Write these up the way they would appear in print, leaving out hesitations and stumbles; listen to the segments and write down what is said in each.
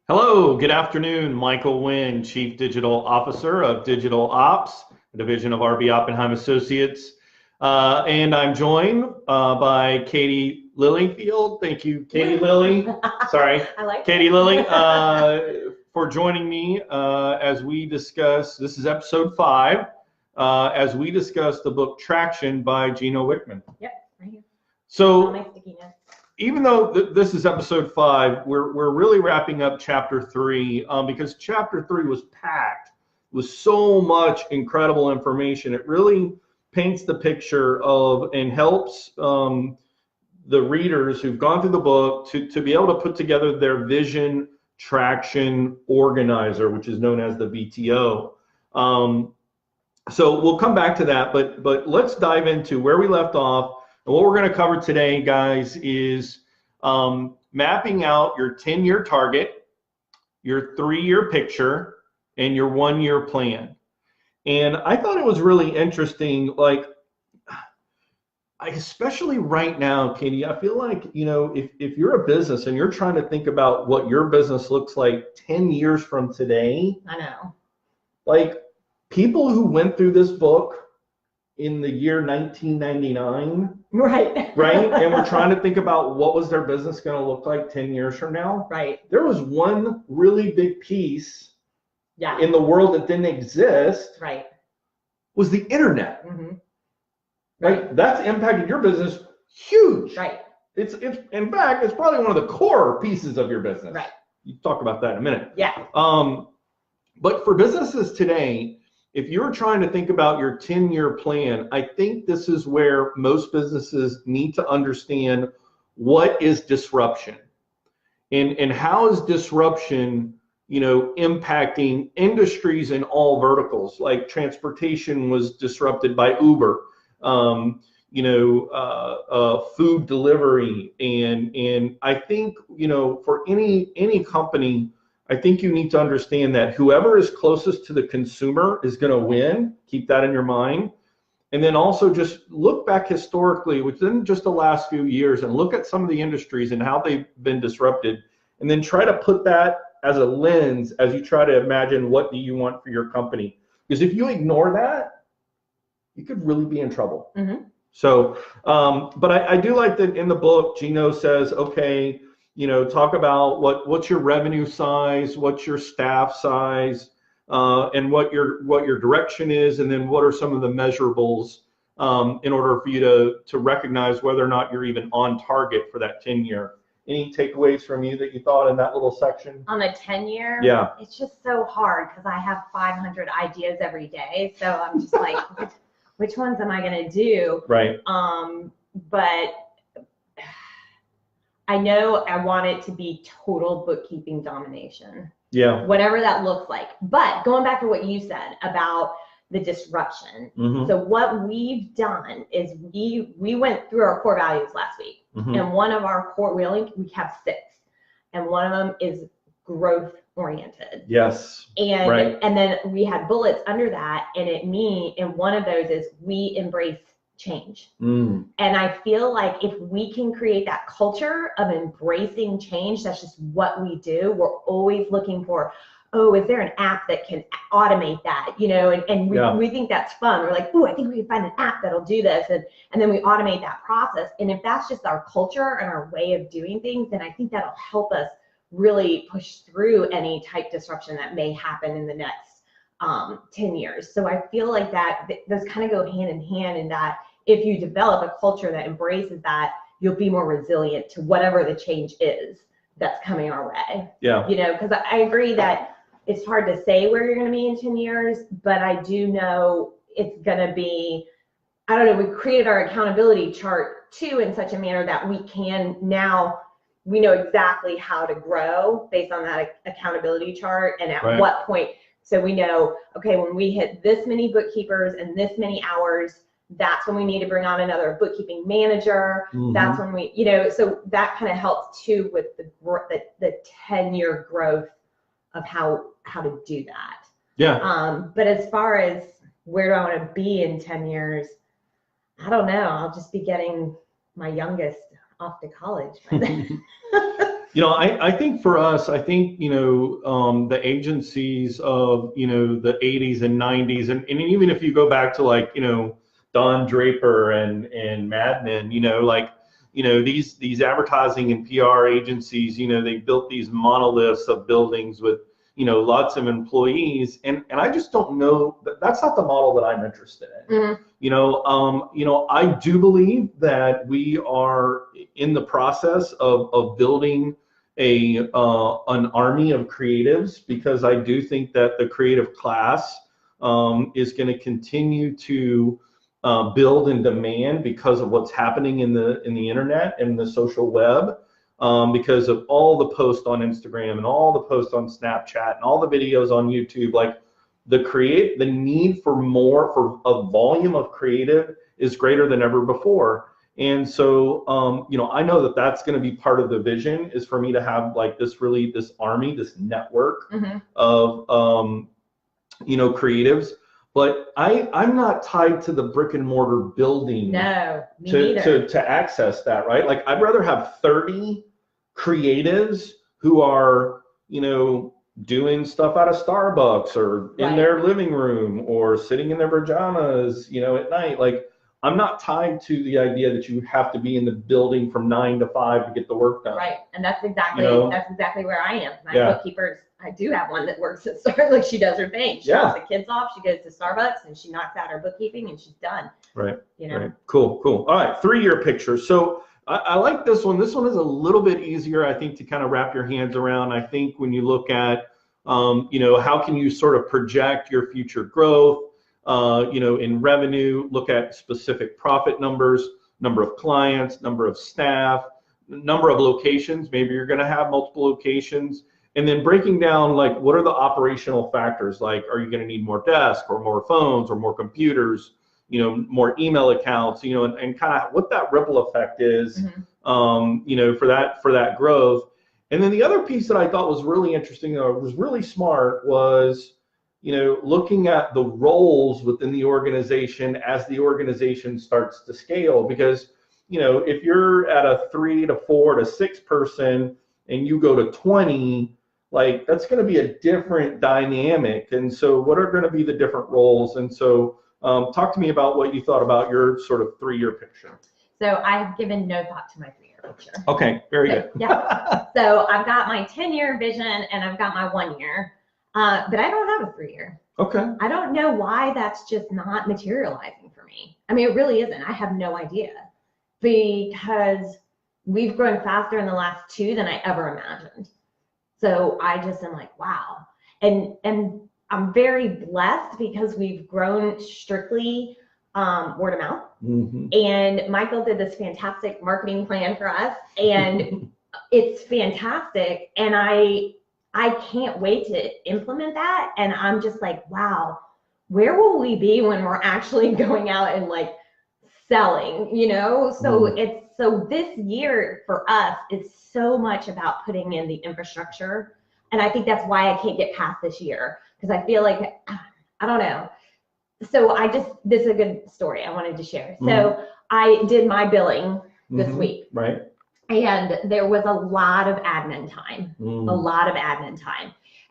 Hello, good afternoon. Michael Winn, Chief Digital Officer of Digital Ops, a division of RB Oppenheim Associates. And I'm joined by Katie Lilyfield. Thank you, Katie Lilly. Sorry, I like Katie Lilly, for joining me as we discuss, this is episode 5, as we discuss the book Traction by Gino Wickman. Yep, right here. So, my sticky notes. even though this is episode 5, we're really wrapping up chapter 3 because chapter 3 was packed with so much incredible information. It really paints the picture of and helps the readers who've gone through the book to be able to put together their vision traction organizer, which is known as the VTO. So we'll come back to that, but let's dive into where we left off. And what we're going to cover today, guys, is mapping out your 10-year target, your 3-year picture, and your 1-year plan. And I thought it was really interesting, especially right now, Katie, I feel like, if you're a business and you're trying to think about what your business looks like 10 years from today, I know. like people who went through this book in the year 1999, right, and we're trying to think about what was their business going to look like 10 years from now. Right. There was one really big piece yeah. in the world that didn't exist. Right. Was the internet. Mm-hmm. Right. That's impacted your business huge. Right. It's in fact, it's probably one of the core pieces of your business. Right. You talk about that in a minute. Yeah. But for businesses today, if you're trying to think about your 10-year plan, I think this is where most businesses need to understand what is disruption and how is disruption, impacting industries in all verticals. Like transportation was disrupted by Uber, food delivery, and I think for any company, I think you need to understand that whoever is closest to the consumer is going to win. Keep that in your mind. And then also just look back historically within just the last few years and look at some of the industries and how they've been disrupted. And then try to put that as a lens as you try to imagine what do you want for your company. Because if you ignore that, you could really be in trouble. Mm-hmm. So, but I do like that in the book, Gino says, okay, talk about what's your revenue size, what's your staff size, and what your direction is, and then what are some of the measurables in order for you to recognize whether or not you're even on target for that 10-year. Any takeaways from you that you thought in that little section? On a 10-year, yeah, it's just so hard because I have 500 ideas every day, so I'm just like, which ones am I going to do? Right. But I know I want it to be total bookkeeping domination. Yeah. Whatever that looks like. But going back to what you said about the disruption. Mm-hmm. So what we've done is we went through our core values last week. Mm-hmm. And one of our core, we have 6. And one of them is growth oriented. Yes. And right. And then we had bullets under that. And one of those is we embrace change. And I feel like if we can create that culture of embracing change, that's just what we do. We're always looking for, is there an app that can automate that? And we think that's fun. We're like, I think we can find an app that'll do this. And then we automate that process. And if that's just our culture and our way of doing things, then I think that'll help us really push through any type disruption that may happen in the next 10 years. So I feel like that those kind of go hand in hand in that if you develop a culture that embraces that, you'll be more resilient to whatever the change is that's coming our way. Yeah. Because I agree that it's hard to say where you're going to be in 10 years, but I do know it's going to be, I don't know, we created our accountability chart too in such a manner that we know exactly how to grow based on that accountability chart and at what point. So we know, okay, when we hit this many bookkeepers and this many hours, that's when we need to bring on another bookkeeping manager. Mm-hmm. That's when we, so that kind of helps too with the 10-year growth of how to do that. Yeah. But as far as where do I want to be in 10 years, I don't know. I'll just be getting my youngest off to college by then. I think for us, I think, the agencies of, the 80s and 90s, and even if you go back to like, Don Draper and Mad Men, these advertising and PR agencies, they built these monoliths of buildings with, lots of employees, and I just don't know that's not the model that I'm interested in. Mm-hmm. I do believe that we are in the process of building an army of creatives, because I do think that the creative class is going to continue to build in demand because of what's happening in the internet and the social web, because of all the posts on Instagram and all the posts on Snapchat and all the videos on YouTube. Like the need for a volume of creative is greater than ever before. And so, I know that that's going to be part of the vision, is for me to have like this army, this network mm-hmm. of, creatives. But I'm not tied to the brick and mortar building to access that, right? Like I'd rather have 30 creatives who are, doing stuff out of Starbucks or in their living room or sitting in their pajamas, at night. Like I'm not tied to the idea that you have to be in the building from 9 to 5 to get the work done. Right, and that's exactly where I am. My bookkeeper, I do have one that works at Starbucks. Like she does her thing. She drops the kids off. She goes to Starbucks and she knocks out her bookkeeping and she's done. Right. Right. Cool. All right. 3-year picture. So I like this one. This one is a little bit easier, I think, to kind of wrap your hands around. I think when you look at, how can you sort of project your future growth, in revenue, look at specific profit numbers, number of clients, number of staff, number of locations. Maybe you're going to have multiple locations. And then breaking down, like, what are the operational factors? Like, are you going to need more desks or more phones or more computers, more email accounts, and kind of what that ripple effect is, mm-hmm. For that growth. And then the other piece that I thought was really interesting, was really smart, was, looking at the roles within the organization as the organization starts to scale. Because, if you're at a 3 to 4 to 6 person and you go to 20, like that's going to be a different dynamic. And so what are going to be the different roles? And so talk to me about what you thought about your sort of 3-year picture. So I've given no thought to my 3-year picture. Okay, very good. Yeah. So I've got my 10-year vision and I've got my 1 year, but I don't have a 3-year. Okay. I don't know why that's just not materializing for me. I mean, it really isn't. I have no idea, because we've grown faster in the last 2 than I ever imagined. So I just am like, wow. And I'm very blessed because we've grown strictly word of mouth. Mm-hmm. And Michael did this fantastic marketing plan for us, and it's fantastic. And I can't wait to implement that. And I'm just like, wow, where will we be when we're actually going out and like selling, So So this year for us is so much about putting in the infrastructure. And I think that's why I can't get past this year, because I feel like, I don't know. So this is a good story I wanted to share. Mm-hmm. So I did my billing this mm-hmm. week. Right. And there was a lot of admin time,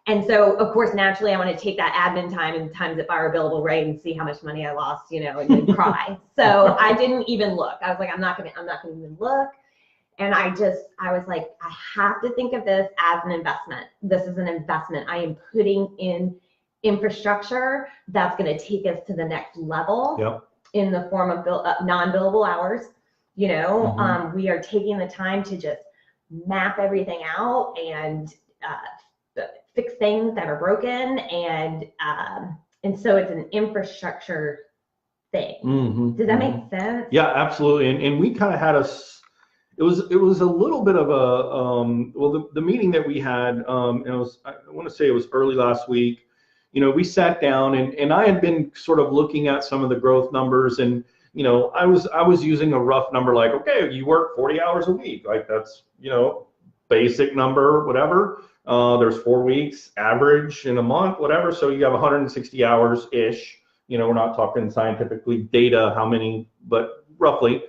And so, of course, naturally, I want to take that admin time and times it by our billable rate and see how much money I lost, and then cry. So I didn't even look. I was like, I'm not gonna even look. And I was like, I have to think of this as an investment. This is an investment. I am putting in infrastructure that's going to take us to the next level in the form of non-billable hours. Mm-hmm. We are taking the time to just map everything out and fix things that are broken, and so it's an infrastructure thing. Mm-hmm. Does that make sense? Yeah, absolutely. And we kind of had it was a little bit of a the meeting that we had, and I want to say it was early last week. We sat down and I had been sort of looking at some of the growth numbers, and I was using a rough number, like, okay, you work 40 hours a week, like that's basic number, whatever. There's 4 weeks average in a month, whatever. So you have 160 hours ish. We're not talking scientifically data, how many, but roughly.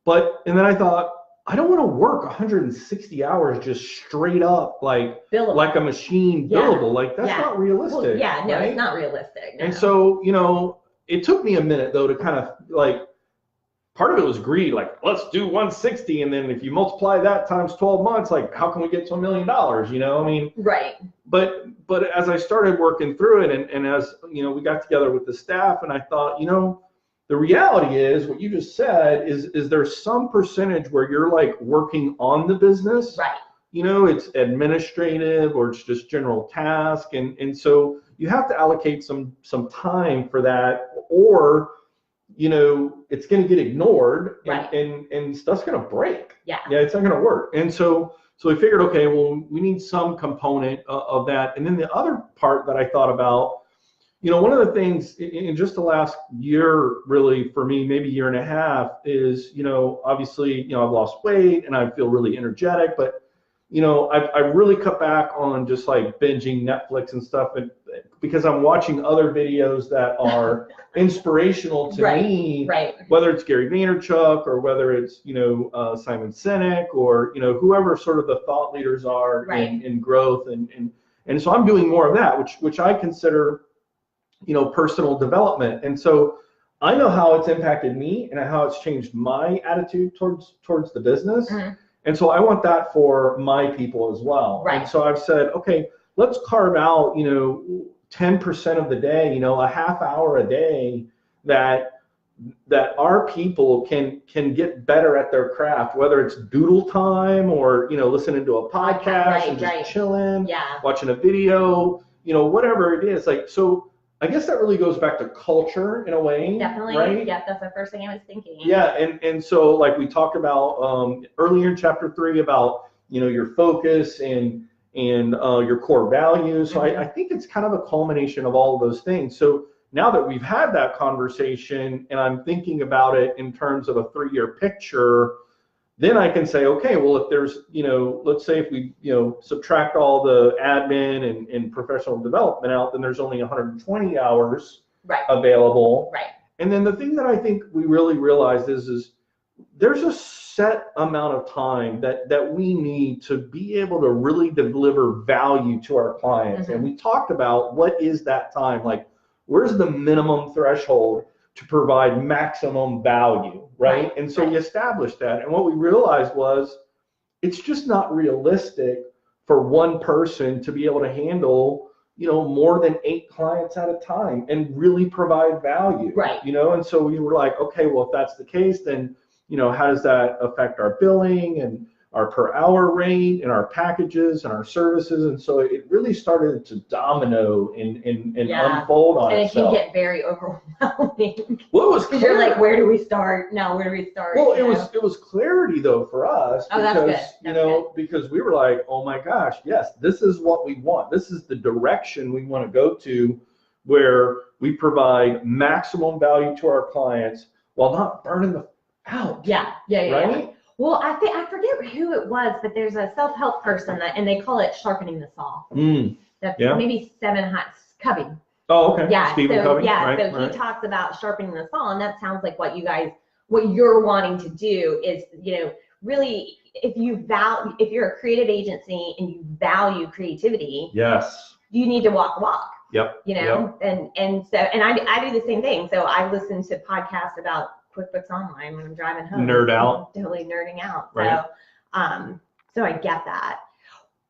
And then I thought, I don't want to work 160 hours just straight up like billable. Like a machine billable. Like that's not realistic. Well, yeah, no, right? it's not realistic. No. And so, you know, it took me a minute though to kind of like, part of it was greed, like let's do 160, and then if you multiply that times 12 months, like how can we get to $1 million? You know, I mean, right. But as I started working through it, and as you know, we got together with the staff, and I thought, you know, the reality is what you just said is there's some percentage where you're like working on the business, right? You know, it's administrative or it's just general task, and so you have to allocate some time for that, or you know, it's going to get ignored, right? And stuff's going to break. Yeah, it's not going to work. And so we figured, okay, well, we need some component of that. And then the other part that I thought about, you know, one of the things in just the last year, really for me, maybe year and a half, is, you know, obviously, you know, I've lost weight and I feel really energetic, but you know, I've really cut back on just like binging Netflix and stuff, and because I'm watching other videos that are inspirational to me, right? Whether it's Gary Vaynerchuk or whether it's, you know, Simon Sinek or, you know, whoever sort of the thought leaders are in growth, and so I'm doing more of that, which I consider, you know, personal development. And so I know how it's impacted me and how it's changed my attitude towards the business. Mm-hmm. And so I want that for my people as well. Right. And so I've said, okay, let's carve out, you know, 10% of the day, you know, a half hour a day that our people can get better at their craft, whether it's doodle time or, you know, listening to a podcast and just chilling, watching a video, you know, whatever it is. Like, so I guess that really goes back to culture in a way. Definitely. Right? Yeah, that's the first thing I was thinking. Yeah, and so like we talked about earlier in chapter 3 about, you know, your focus and your core values. So I think it's kind of a culmination of all of those things. So now that we've had that conversation and I'm thinking about it in terms of a 3-year picture, then I can say, okay, well, if there's, you know, let's say if we, you know, subtract all the admin and professional development out, then there's only 120 hours available. Right. And then the thing that I think we really realized is there's a set amount of time that we need to be able to really deliver value to our clients. Mm-hmm. And we talked about what is that time, like where's the minimum threshold to provide maximum value, right? And so we established that. And what we realized was it's just not realistic for one person to be able to handle, you know, more than 8 clients at a time and really provide value, you know? And so we were like, okay, well, if that's the case, then, you know, how does that affect our billing and our per hour rate and our packages and our services? And so it really started to domino and unfold on itself. And it can get very overwhelming. Well, it was clear. You're like, where do we start? No, where do we start? Well, it was clarity though for us, because that's good. You know, because we were like, oh my gosh, yes, this is what we want. This is the direction we want to go to, where we provide maximum value to our clients while not burning them out. Yeah. Right? Well, I forget who it was, but there's a self-help person and they call it sharpening the saw. That's maybe Covey. Oh, okay. Yeah. Stephen Covey. So he talks about sharpening the saw, and that sounds like what you're wanting to do is, you know, really, if you're a creative agency and you value creativity, you need to walk the walk. Yep. You know, and I do the same thing. So I listen to podcasts about QuickBooks Online when I'm driving home. Nerd out. Totally nerding out. Right. So I get that.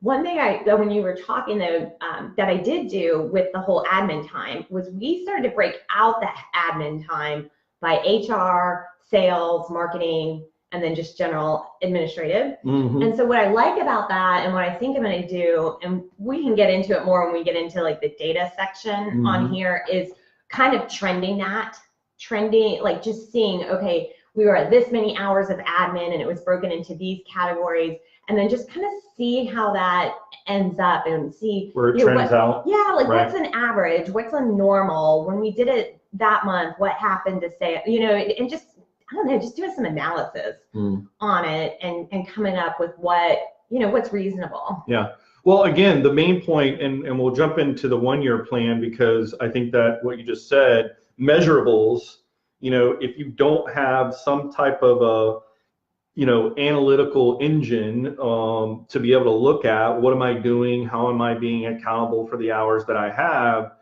One thing when you were talking though, that I did do with the whole admin time was we started to break out that admin time by HR, sales, marketing, and then just general administrative. Mm-hmm. And so what I like about that and what I think I'm going to do, and we can get into it more when we get into like the data section on here, is kind of trending, like just seeing, okay, we were at this many hours of admin and it was broken into these categories, and then just kind of see how that ends up and see where it trends out. Yeah, like what's an average, what's a normal, when we did it that month, what happened to say, you know, and just, I don't know, just doing some analysis on it and coming up with what's reasonable. Yeah. Well, again, the main point, and we'll jump into the 1-year plan, because I think that what you just said, measurables, you know, if you don't have some type of analytical engine to be able to look at what am I doing, how am I being accountable for the hours that I have,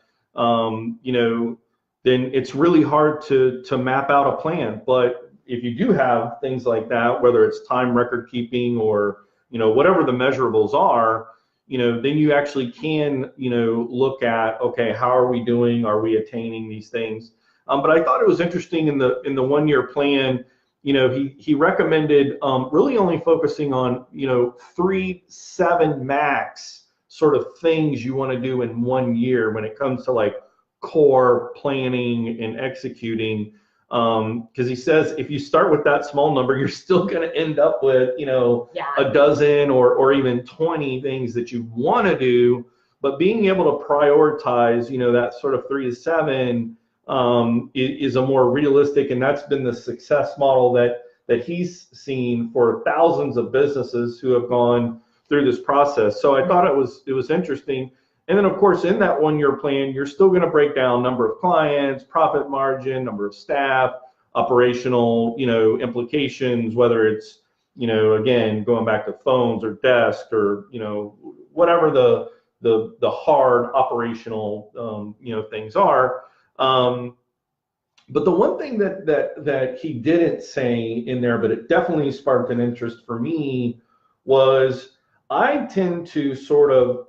then it's really hard to map out a plan. But if you do have things like that, whether it's time record keeping or whatever the measurables are, then you actually can look at, okay, how are we doing? Are we attaining these things? But I thought it was interesting in the 1-year plan. He recommended really only focusing on 3, 7 max sort of things you want to do in 1 year when it comes to like core planning and executing, because he says if you start with that small number, you're still going to end up with a dozen or even 20 things that you want to do. But being able to prioritize that sort of 3 to 7 is a more realistic, and that's been the success model that he's seen for thousands of businesses who have gone through this process. So I thought it was interesting. And then, of course, in that 1-year plan, you're still going to break down number of clients, profit margin, number of staff, operational, implications, whether it's, again, going back to phones or desk or, whatever the hard operational, things are. But the one thing that he didn't say in there, but it definitely sparked an interest for me, was I tend to sort of,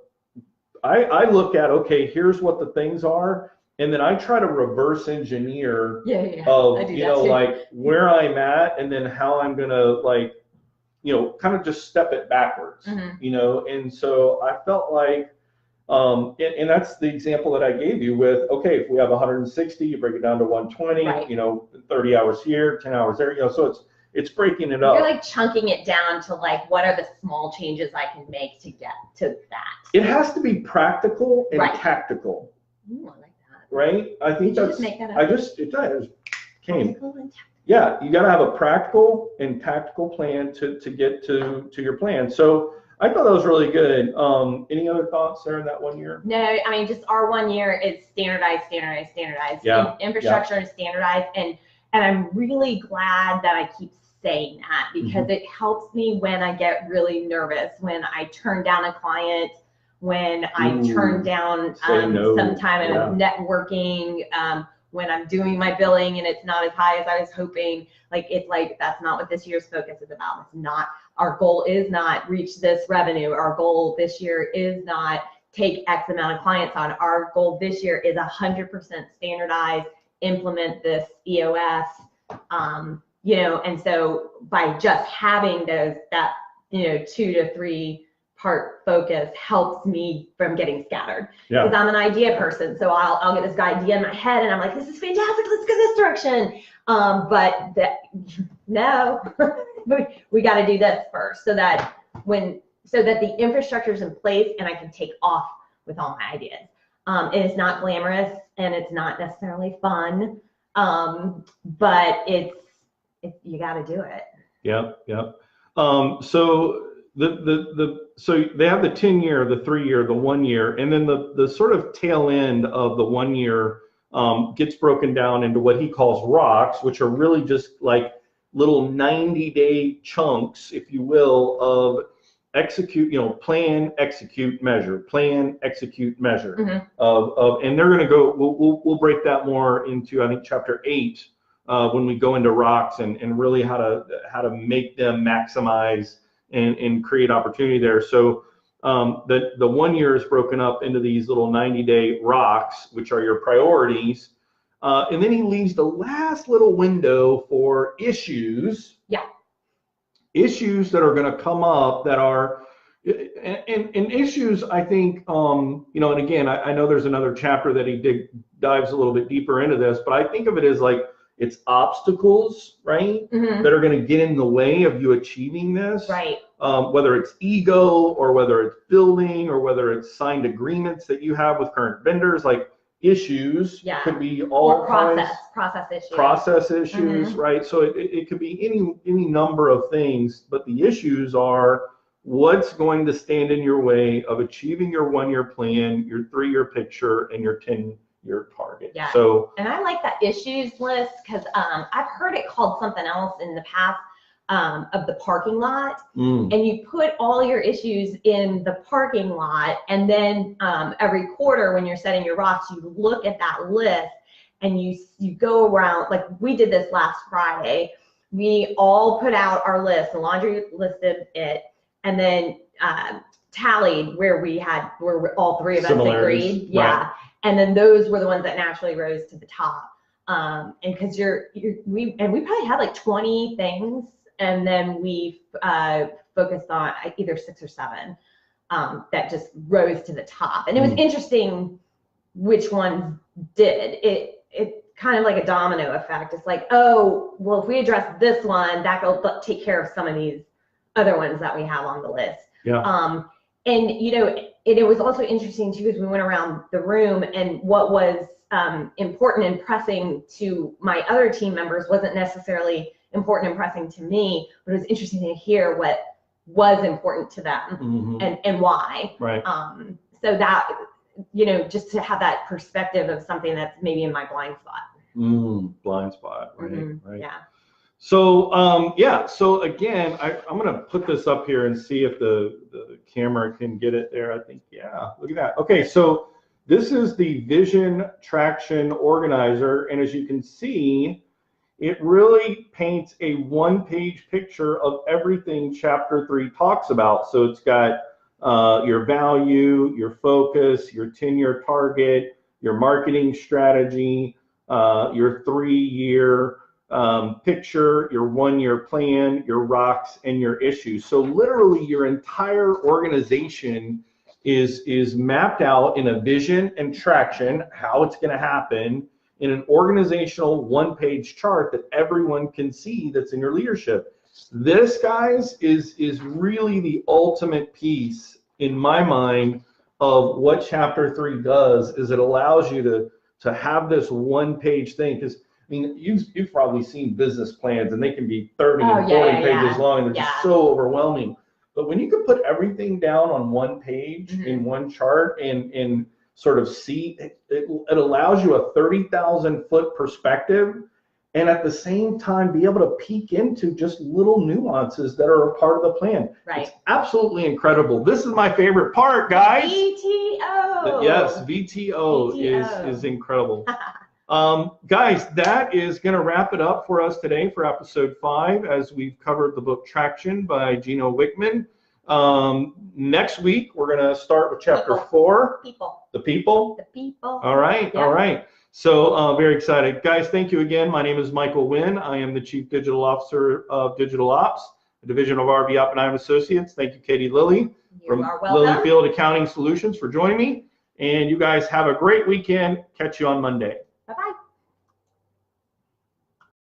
I look at, okay, here's what the things are, and then I try to reverse engineer of, like where I'm at, and then how I'm gonna like, kind of just step it backwards, and so I felt like, and that's the example that I gave you with, okay, if we have 160, you break it down to 120, right. 30 hours here, 10 hours there, so it's breaking it up. You're like chunking it down to like, what are the small changes I can make to get to that? It has to be practical and tactical. Ooh, I like that. Right? I think Did you that's, just make that up? it came. Yeah, you got to have a practical and tactical plan to get to your plan. So I thought that was really good. Any other thoughts there in that 1 year? No, I mean, just our 1 year is standardized. Yeah. Infrastructure is standardized. And I'm really glad that I keep saying that, because it helps me when I get really nervous, when I turn down a client, when I turn down some time of networking, when I'm doing my billing and it's not as high as I was hoping. Like, it's like, that's not what this year's focus is about. It's not, our goal is not reach this revenue. Our goal this year is not take X amount of clients on. Our goal this year is 100% standardized, implement this EOS, and so by just having that 2 to 3 part focus helps me from getting scattered, because I'm an idea person. So I'll get this idea in my head and I'm like, this is fantastic, let's go this direction. But no, we got to do this first, so that the infrastructure is in place and I can take off with all my ideas. And it's not glamorous and it's not necessarily fun, but you got to do it. Yeah. So so they have the 10-year, the 3-year, the 1 year, and then the sort of tail end of the 1 year gets broken down into what he calls rocks, which are really just like little 90-day chunks, if you will, of execute, plan, execute, measure, plan, execute, measure. And they're going to go, we'll break that more into, I think, chapter 8 when we go into rocks and really how to make them maximize and create opportunity there. So the 1 year is broken up into these little 90-day rocks, which are your priorities. And then he leaves the last little window for issues. Yeah. Issues that are going to come up that are, and issues, I think, and again, I know there's another chapter that he dives a little bit deeper into this, but I think of it as like, it's obstacles, right, that are going to get in the way of you achieving this. Right. Whether it's ego or whether it's building or whether it's signed agreements that you have with current vendors, like issues could be all process issues, right? So it could be any number of things, but the issues are what's going to stand in your way of achieving your 1 year plan, your 3-year picture, and your 10-year target. Yeah. So, and I like that issues list, because I've heard it called something else in the past. of the parking lot, and you put all your issues in the parking lot, and then every quarter when you're setting your rocks, you look at that list and you go around, like we did this last Friday. We all put out our list, the laundry listed it, and then tallied where all three of us agreed. Yeah. Right. And then those were the ones that naturally rose to the top. And because we probably had like 20 things, and then we focused on either 6 or 7 that just rose to the top. And it was interesting which ones did. It kind of like a domino effect. It's like, oh, well, if we address this one, that'll take care of some of these other ones that we have on the list. Yeah. And it was also interesting too, because we went around the room, and what was important and pressing to my other team members wasn't necessarily important and pressing to me, but it was interesting to hear what was important to them and why. Right. So that, just to have that perspective of something that's maybe in my blind spot. Blind spot, right? Right. Yeah. So so again, I'm gonna put this up here and see if the camera can get it there. I think, yeah, look at that. Okay, so this is the Vision Traction Organizer, and as you can see, it really paints a one-page picture of everything Chapter 3 talks about. So it's got your value, your focus, your 10-year target, your marketing strategy, your 3-year picture, your 1-year plan, your rocks, and your issues. So literally your entire organization is mapped out in a vision and traction, how it's going to happen, in an organizational one-page chart that everyone can see that's in your leadership. This, guys, is really the ultimate piece in my mind of what Chapter 3 does. Is it allows you to have this one-page thing, because I mean, you've probably seen business plans, and they can be 30 and 40 pages long, and they're just so overwhelming. But when you can put everything down on one page in one chart and sort of see, it allows you a 30,000-foot perspective, and at the same time be able to peek into just little nuances that are a part of the plan. Right. It's absolutely incredible. This is my favorite part, guys. VTO. Yes, VTO. is incredible. Guys, that is going to wrap it up for us today for episode 5, as we've covered the book Traction by Gino Wickman. Next week, we're going to start with chapter 4. The people. All right. Yeah. All right. So very excited. Guys, thank you again. My name is Michael Winn. I am the Chief Digital Officer of Digital Ops, a division of RV Oppenheim Associates. Thank you, Katie Lilly from Lilyfield Accounting Solutions, for joining me. And you guys have a great weekend. Catch you on Monday.